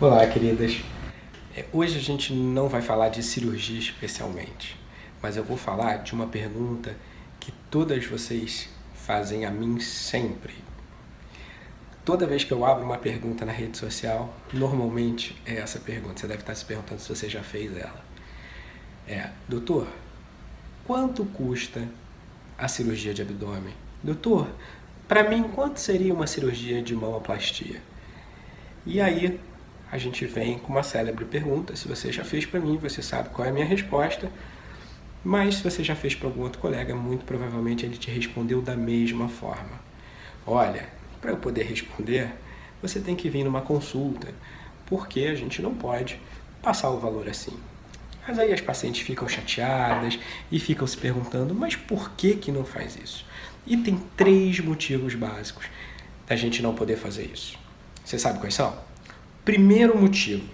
Olá, queridas. Hoje a gente não vai falar de cirurgia especialmente, mas eu vou falar de uma pergunta que todas vocês fazem a mim sempre. Toda vez que eu abro uma pergunta na rede social, normalmente é essa pergunta. Você deve estar se perguntando se você já fez ela. Doutor, quanto custa a cirurgia de abdômen? Doutor, para mim, quanto seria uma cirurgia de mamoplastia? E aí, a gente vem com uma célebre pergunta. Se você já fez para mim, você sabe qual é a minha resposta. Mas se você já fez para algum outro colega, muito provavelmente ele te respondeu da mesma forma. Olha, para eu poder responder, você tem que vir numa consulta, porque a gente não pode passar o valor assim. Mas aí as pacientes ficam chateadas e ficam se perguntando, mas por que não faz isso? E tem 3 motivos básicos da gente não poder fazer isso. Você sabe quais são? Primeiro motivo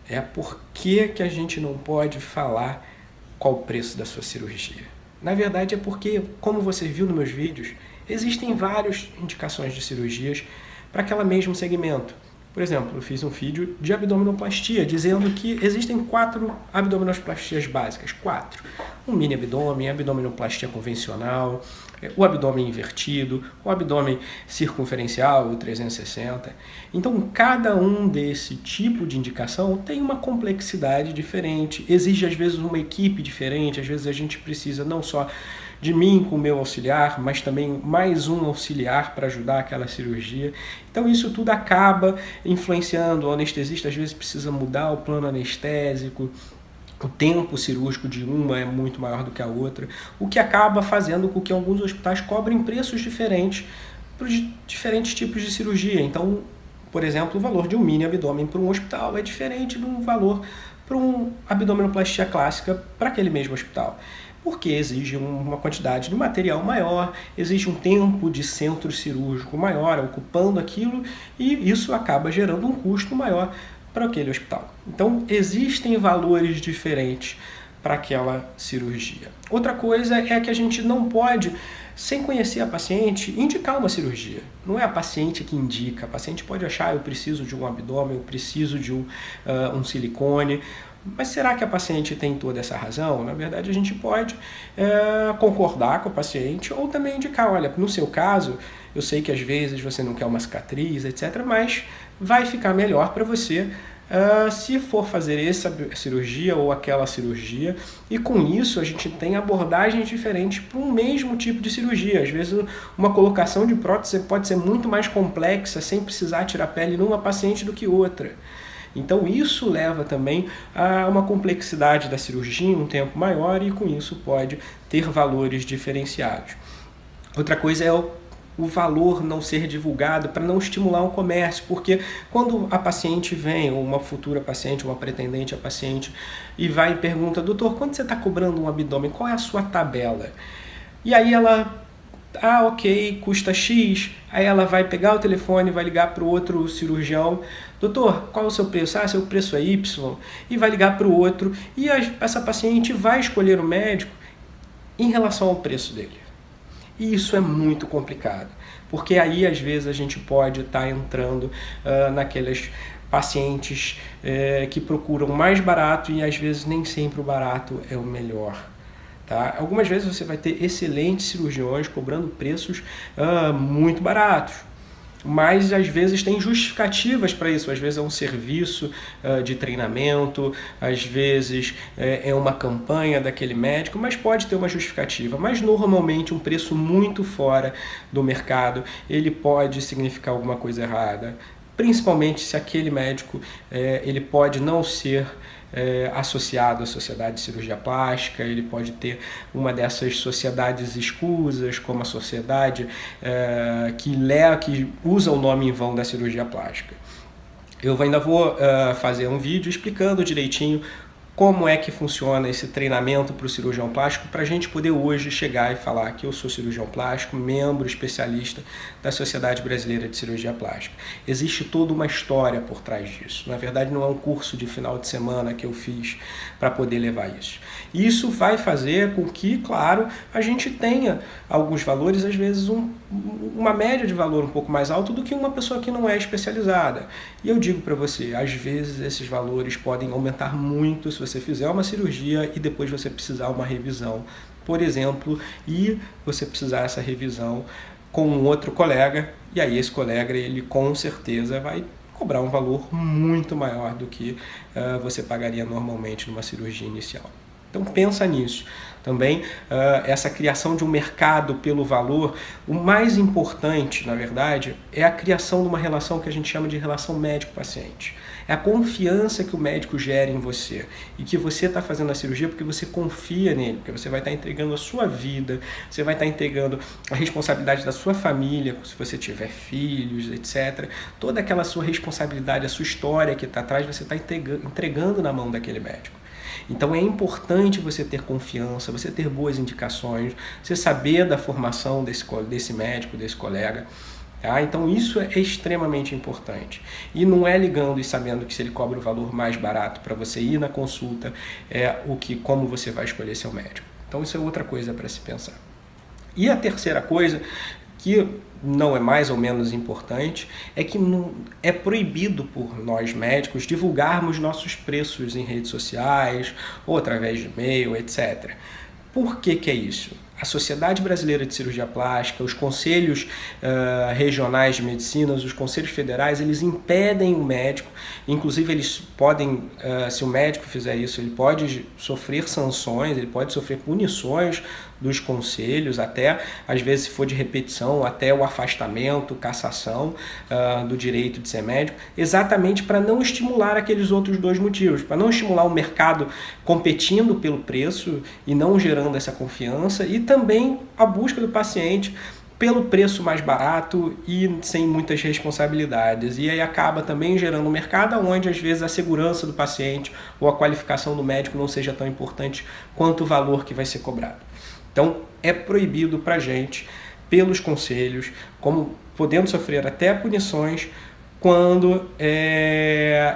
é por que a gente não pode falar qual o preço da sua cirurgia. Na verdade é porque, como você viu nos meus vídeos, existem várias indicações de cirurgias para aquele mesmo segmento. Por exemplo, eu fiz um vídeo de abdominoplastia, dizendo que existem 4 abdominoplastias básicas. 4. Um mini abdômen, abdominoplastia convencional, o abdômen invertido, o abdômen circunferencial, o 360. Então, cada um desse tipo de indicação tem uma complexidade diferente, exige às vezes uma equipe diferente, às vezes a gente precisa não só de mim com o meu auxiliar, mas também mais um auxiliar para ajudar aquela cirurgia. Então isso tudo acaba influenciando. O anestesista às vezes precisa mudar o plano anestésico, o tempo cirúrgico de uma é muito maior do que a outra, o que acaba fazendo com que alguns hospitais cobrem preços diferentes para os diferentes tipos de cirurgia. Então, por exemplo, o valor de um mini abdômen para um hospital é diferente do valor para uma abdominoplastia clássica para aquele mesmo hospital, porque exige uma quantidade de material maior, exige um tempo de centro cirúrgico maior ocupando aquilo, e isso acaba gerando um custo maior para aquele hospital. Então, existem valores diferentes para aquela cirurgia. Outra coisa é que a gente não pode, sem conhecer a paciente, indicar uma cirurgia. Não é a paciente que indica. A paciente pode achar, eu preciso de um abdômen, eu preciso de um silicone. Mas será que a paciente tem toda essa razão? Na verdade, a gente pode concordar com a paciente ou também indicar, olha, no seu caso, eu sei que às vezes você não quer uma cicatriz, etc., mas vai ficar melhor para você se for fazer essa cirurgia ou aquela cirurgia, e com isso a gente tem abordagens diferentes para um mesmo tipo de cirurgia. Às vezes uma colocação de prótese pode ser muito mais complexa sem precisar tirar pele numa paciente do que outra. Então isso leva também a uma complexidade da cirurgia, um tempo maior, e com isso pode ter valores diferenciados. Outra coisa é o valor não ser divulgado para não estimular um comércio, porque quando a paciente vem, ou uma futura paciente, uma pretendente a paciente, e vai e pergunta, doutor, quanto você está cobrando um abdômen? Qual é a sua tabela? E aí ela, ok, custa X, aí ela vai pegar o telefone, vai ligar para o outro cirurgião, doutor, qual é o seu preço? Seu preço é Y, e vai ligar para o outro, e essa paciente vai escolher o médico em relação ao preço dele. E isso é muito complicado, porque aí às vezes a gente pode estar entrando naquelas pacientes que procuram mais barato, e às vezes nem sempre o barato é o melhor. Tá? Algumas vezes você vai ter excelentes cirurgiões cobrando preços muito baratos, mas às vezes tem justificativas para isso. Às vezes é um serviço de treinamento, às vezes é uma campanha daquele médico, mas pode ter uma justificativa. Mas normalmente um preço muito fora do mercado, ele pode significar alguma coisa errada, principalmente se aquele médico ele pode não ser associado à sociedade de cirurgia plástica, ele pode ter uma dessas sociedades escusas, como a sociedade que usa o nome em vão da cirurgia plástica. Eu ainda vou fazer um vídeo explicando direitinho como é que funciona esse treinamento para o cirurgião plástico, para a gente poder hoje chegar e falar que eu sou cirurgião plástico, membro especialista da Sociedade Brasileira de Cirurgia Plástica. Existe toda uma história por trás disso. Na verdade, não é um curso de final de semana que eu fiz para poder levar isso. Isso vai fazer com que, claro, a gente tenha alguns valores, às vezes uma média de valor um pouco mais alto do que uma pessoa que não é especializada. E eu digo para você, às vezes esses valores podem aumentar muito se você fizer uma cirurgia e depois você precisar uma revisão, por exemplo, e você precisar essa revisão com um outro colega, e aí esse colega, ele com certeza vai cobrar um valor muito maior do que você pagaria normalmente numa cirurgia inicial. Então pensa nisso. Também essa criação de um mercado pelo valor, o mais importante, na verdade, é a criação de uma relação que a gente chama de relação médico-paciente. É a confiança que o médico gera em você e que você está fazendo a cirurgia porque você confia nele, porque você vai estar entregando a sua vida, você vai estar entregando a responsabilidade da sua família, se você tiver filhos, etc. Toda aquela sua responsabilidade, a sua história que está atrás, você está entregando na mão daquele médico. Então é importante você ter confiança, você ter boas indicações, você saber da formação desse médico, desse colega. Tá? Então isso é extremamente importante. E não é ligando e sabendo que se ele cobra o valor mais barato para você ir na consulta, como você vai escolher seu médico. Então isso é outra coisa para se pensar. E a terceira coisa, que não é mais ou menos importante, é que é proibido por nós médicos divulgarmos nossos preços em redes sociais ou através de e-mail, etc. Por que que é isso? A Sociedade Brasileira de Cirurgia Plástica, os conselhos regionais de medicina, os conselhos federais, eles impedem o médico, inclusive eles podem, se o médico fizer isso, ele pode sofrer sanções, ele pode sofrer punições dos conselhos, até, às vezes, se for de repetição, até o afastamento, cassação do direito de ser médico, exatamente para não estimular aqueles outros dois motivos, para não estimular o mercado competindo pelo preço e não gerando essa confiança, e também a busca do paciente pelo preço mais barato e sem muitas responsabilidades. E aí acaba também gerando um mercado onde às vezes a segurança do paciente ou a qualificação do médico não seja tão importante quanto o valor que vai ser cobrado. Então é proibido para a gente, pelos conselhos, como podendo sofrer até punições, quando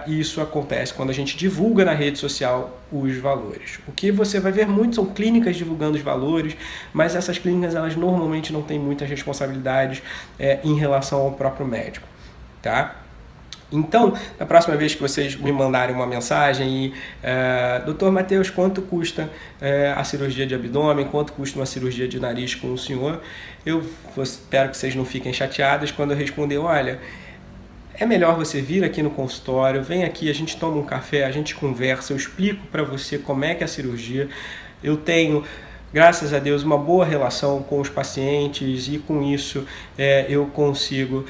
isso acontece, quando a gente divulga na rede social os valores. O que você vai ver muito são clínicas divulgando os valores, mas essas clínicas elas normalmente não têm muitas responsabilidades em relação ao próprio médico, tá? Então, na próxima vez que vocês me mandarem uma mensagem Dr. Matheus, quanto custa a cirurgia de abdômen, quanto custa uma cirurgia de nariz com o senhor, eu espero que vocês não fiquem chateados quando eu responder, olha, é melhor você vir aqui no consultório, vem aqui, a gente toma um café, a gente conversa, eu explico para você como é que é a cirurgia. Eu tenho, graças a Deus, uma boa relação com os pacientes e com isso eu consigo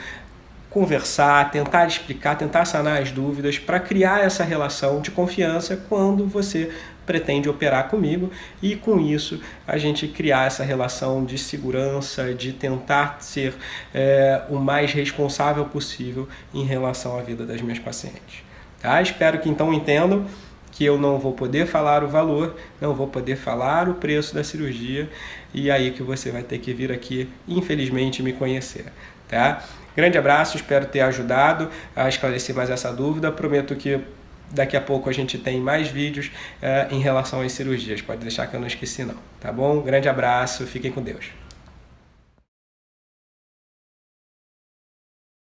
conversar, tentar explicar, tentar sanar as dúvidas para criar essa relação de confiança quando você pretende operar comigo e com isso a gente criar essa relação de segurança, de tentar ser o mais responsável possível em relação à vida das minhas pacientes. Tá? Espero que então entendam que eu não vou poder falar o valor, não vou poder falar o preço da cirurgia e aí que você vai ter que vir aqui, infelizmente, me conhecer. Tá? Grande abraço, espero ter ajudado a esclarecer mais essa dúvida. Prometo que daqui a pouco a gente tem mais vídeos em relação às cirurgias. Pode deixar que eu não esqueci não, tá bom? Grande abraço, fiquem com Deus.